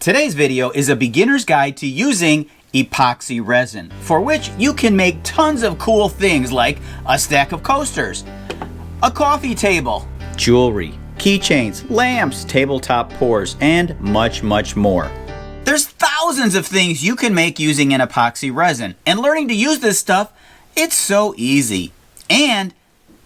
Today's video is a beginner's guide to using epoxy resin, for which you can make tons of cool things like a stack of coasters, a coffee table, jewelry, keychains, lamps, tabletop pours, and much, much more. There's thousands of things you can make using an epoxy resin, and learning to use this stuff, it's so easy. And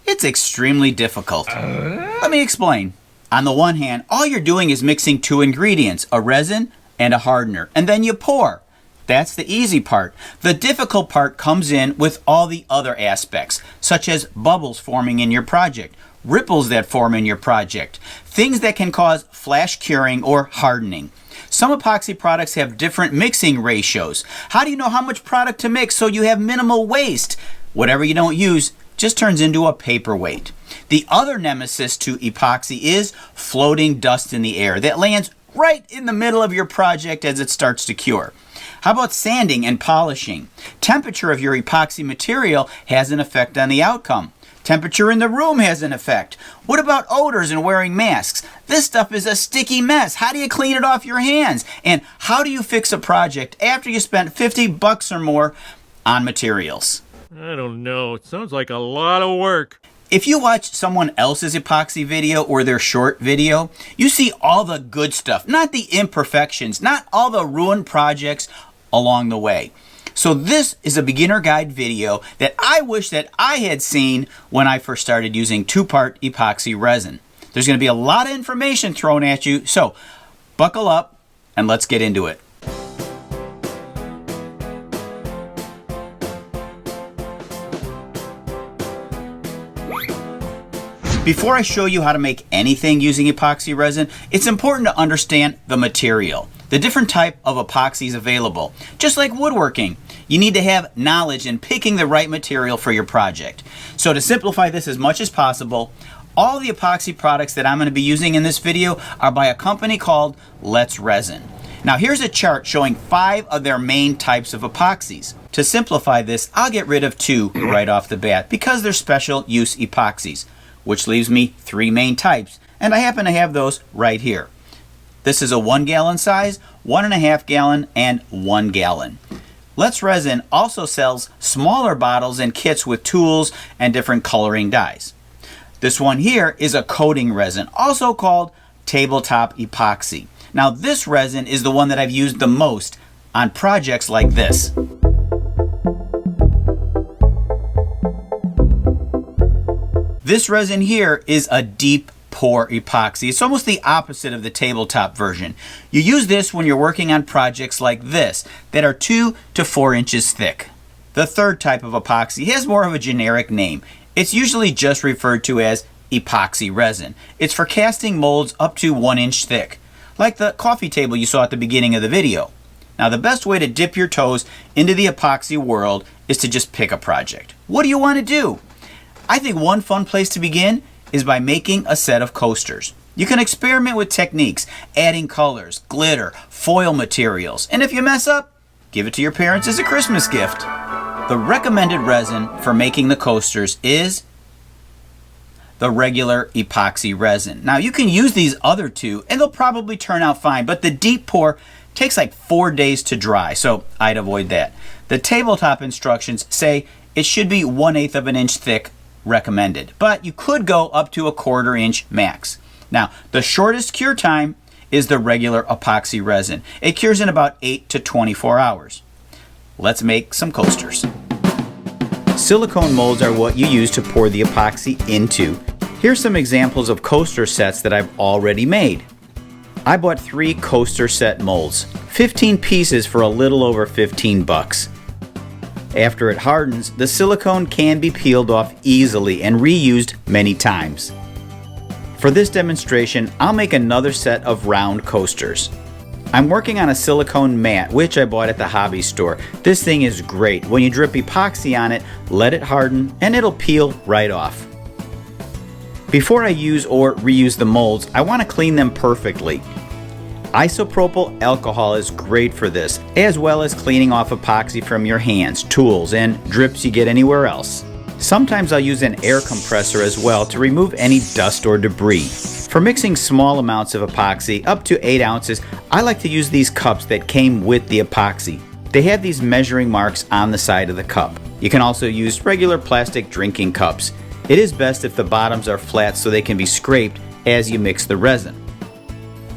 it's extremely difficult. Let me explain. On the one hand, all you're doing is mixing two ingredients, a resin and a hardener, and then you pour. That's the easy part. The difficult part comes in with all the other aspects, such as bubbles forming in your project, ripples that form in your project, things that can cause flash curing or hardening. Some epoxy products have different mixing ratios. How do you know how much product to mix so you have minimal waste? Whatever you don't use just turns into a paperweight. The other nemesis to epoxy is floating dust in the air that lands right in the middle of your project as it starts to cure. How about sanding and polishing? Temperature of your epoxy material has an effect on the outcome. Temperature in the room has an effect. What about odors and wearing masks? This stuff is a sticky mess. How do you clean it off your hands? And how do you fix a project after you spent $50 or more on materials? I don't know. It sounds like a lot of work. If you watch someone else's epoxy video or their short video, you see all the good stuff, not the imperfections, not all the ruined projects along the way. So this is a beginner guide video that I wish that I had seen when I first started using two-part epoxy resin. There's going to be a lot of information thrown at you, so buckle up and let's get into it. Before I show you how to make anything using epoxy resin, it's important to understand the material, the different type of epoxies available. Just like woodworking, you need to have knowledge in picking the right material for your project. So to simplify this as much as possible, all the epoxy products that I'm going to be using in this video are by a company called Let's Resin. Now here's a chart showing 5 of their main types of epoxies. To simplify this, I'll get rid of 2 right off the bat because they're special use epoxies, which leaves me 3 main types, and I happen to have those right here. This is a 1 gallon size, 1.5 gallon, and 1 gallon. Let's Resin also sells smaller bottles and kits with tools and different coloring dyes. This one here is a coating resin, also called tabletop epoxy. Now this resin is the one that I've used the most on projects like this. This resin here is a deep pour epoxy. It's almost the opposite of the tabletop version. You use this when you're working on projects like this that are 2 to 4 inches thick. The third type of epoxy has more of a generic name. It's usually just referred to as epoxy resin. It's for casting molds up to 1 inch thick, like the coffee table you saw at the beginning of the video. Now the best way to dip your toes into the epoxy world is to just pick a project. What do you want to do? I think one fun place to begin is by making a set of coasters. You can experiment with techniques, adding colors, glitter, foil materials, and if you mess up, give it to your parents as a Christmas gift. The recommended resin for making the coasters is the regular epoxy resin. Now you can use these other 2 and they'll probably turn out fine, but the deep pour takes like 4 days to dry, so I'd avoid that. The tabletop instructions say it should be 1/8 of an inch thick recommended, but you could go up to 1/4 inch max. Now, the shortest cure time is the regular epoxy resin. It cures in about 8 to 24 hours. Let's make some coasters. Silicone molds are what you use to pour the epoxy into. Here's some examples of coaster sets that I've already made. I bought 3 coaster set molds, 15 pieces for a little over $15. After it hardens, the silicone can be peeled off easily and reused many times. For this demonstration, I'll make another set of round coasters. I'm working on a silicone mat, which I bought at the hobby store. This thing is great. When you drip epoxy on it, let it harden, and it'll peel right off. Before I use or reuse the molds, I want to clean them perfectly. Isopropyl alcohol is great for this, as well as cleaning off epoxy from your hands, tools, and drips you get anywhere else. Sometimes I'll use an air compressor as well to remove any dust or debris. For mixing small amounts of epoxy, up to 8 ounces, I like to use these cups that came with the epoxy. They have these measuring marks on the side of the cup. You can also use regular plastic drinking cups. It is best if the bottoms are flat so they can be scraped as you mix the resin.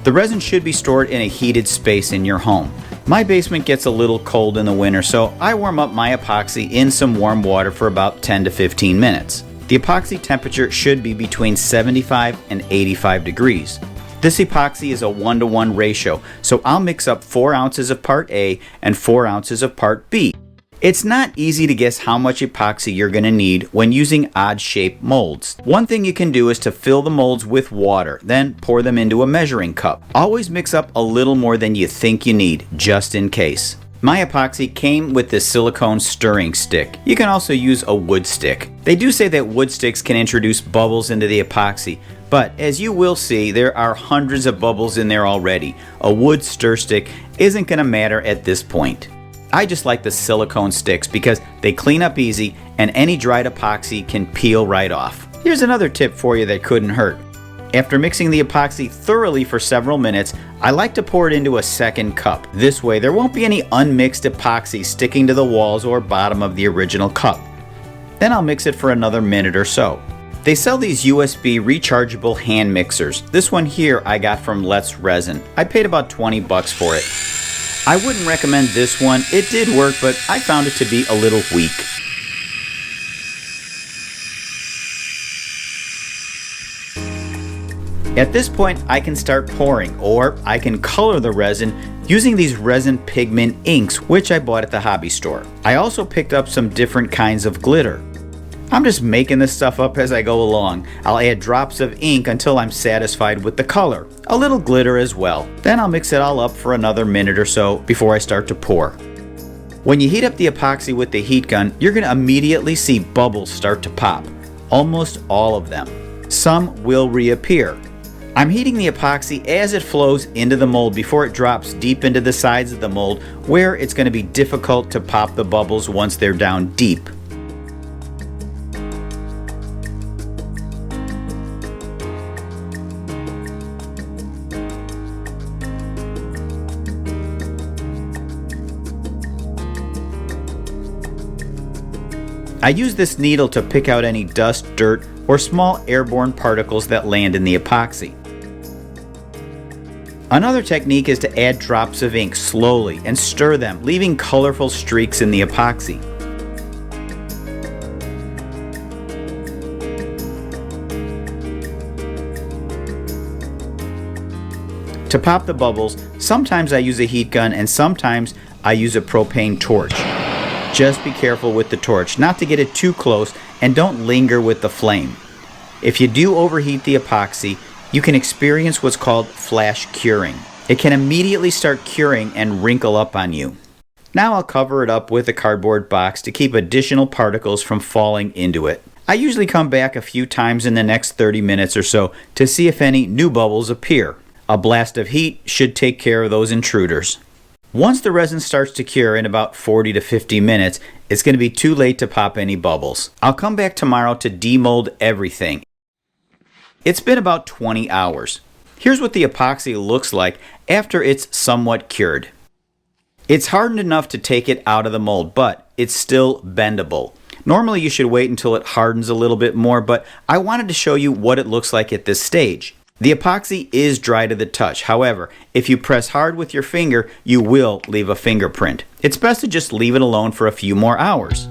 The resin should be stored in a heated space in your home. My basement gets a little cold in the winter, so I warm up my epoxy in some warm water for about 10 to 15 minutes. The epoxy temperature should be between 75 and 85 degrees. This epoxy is a 1-to-1 ratio, so I'll mix up 4 ounces of part A and 4 ounces of part B. It's not easy to guess how much epoxy you're going to need when using odd-shaped molds. One thing you can do is to fill the molds with water, then pour them into a measuring cup. Always mix up a little more than you think you need, just in case. My epoxy came with this silicone stirring stick. You can also use a wood stick. They do say that wood sticks can introduce bubbles into the epoxy, but as you will see, there are hundreds of bubbles in there already. A wood stir stick isn't going to matter at this point. I just like the silicone sticks because they clean up easy and any dried epoxy can peel right off. Here's another tip for you that couldn't hurt. After mixing the epoxy thoroughly for several minutes, I like to pour it into a second cup. This way there won't be any unmixed epoxy sticking to the walls or bottom of the original cup. Then I'll mix it for another minute or so. They sell these USB rechargeable hand mixers. This one here I got from Let's Resin. I paid about 20 bucks for it. I wouldn't recommend this one. It did work, but I found it to be a little weak. At this point, I can start pouring, or I can color the resin using these resin pigment inks, which I bought at the hobby store. I also picked up some different kinds of glitter. I'm just making this stuff up as I go along. I'll add drops of ink until I'm satisfied with the color. A little glitter as well. Then I'll mix it all up for another minute or so before I start to pour. When you heat up the epoxy with the heat gun, you're going to immediately see bubbles start to pop. Almost all of them. Some will reappear. I'm heating the epoxy as it flows into the mold before it drops deep into the sides of the mold, where it's going to be difficult to pop the bubbles once they're down deep. I use this needle to pick out any dust, dirt, or small airborne particles that land in the epoxy. Another technique is to add drops of ink slowly and stir them, leaving colorful streaks in the epoxy. To pop the bubbles, sometimes I use a heat gun and sometimes I use a propane torch. Just be careful with the torch, not to get it too close, and don't linger with the flame. If you do overheat the epoxy, you can experience what's called flash curing. It can immediately start curing and wrinkle up on you. Now I'll cover it up with a cardboard box to keep additional particles from falling into it. I usually come back a few times in the next 30 minutes or so to see if any new bubbles appear. A blast of heat should take care of those intruders. Once the resin starts to cure in about 40 to 50 minutes, it's going to be too late to pop any bubbles. I'll come back tomorrow to demold everything. It's been about 20 hours. Here's what the epoxy looks like after it's somewhat cured. It's hardened enough to take it out of the mold, but it's still bendable. Normally you should wait until it hardens a little bit more, but I wanted to show you what it looks like at this stage. The epoxy is dry to the touch. However, if you press hard with your finger, you will leave a fingerprint. It's best to just leave it alone for a few more hours.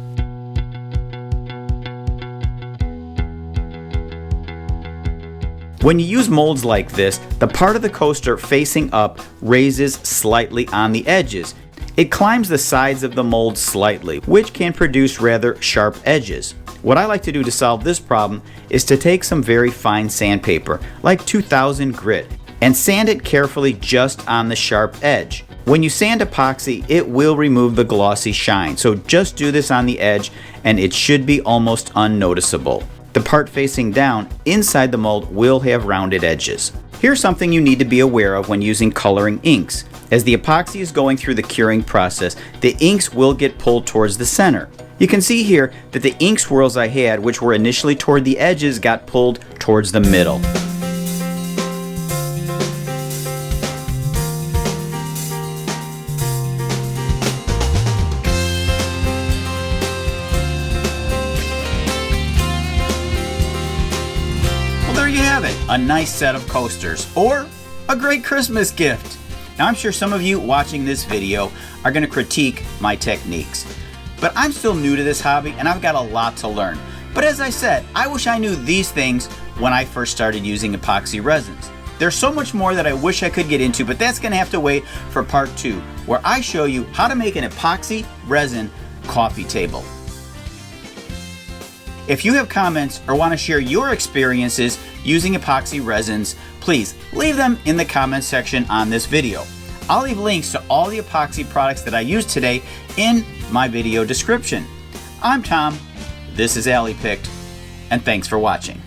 When you use molds like this, the part of the coaster facing up raises slightly on the edges. It climbs the sides of the mold slightly, which can produce rather sharp edges. What I like to do to solve this problem is to take some very fine sandpaper, like 2000 grit, and sand it carefully just on the sharp edge. When you sand epoxy, it will remove the glossy shine, so just do this on the edge and it should be almost unnoticeable. The part facing down inside the mold will have rounded edges. Here's something you need to be aware of when using coloring inks. As the epoxy is going through the curing process, the inks will get pulled towards the center. You can see here that the ink swirls I had, which were initially toward the edges, got pulled towards the middle. Well, there you have it, a nice set of coasters, or a great Christmas gift. Now, I'm sure some of you watching this video are going to critique my techniques. But I'm still new to this hobby and I've got a lot to learn. But as I said, I wish I knew these things when I first started using epoxy resins. There's so much more that I wish I could get into, but that's going to have to wait for part 2, where I show you how to make an epoxy resin coffee table. If you have comments or want to share your experiences using epoxy resins, please leave them in the comments section on this video. I'll leave links to all the epoxy products that I used today in my video description. I'm Tom, this is Alley Picked, and thanks for watching.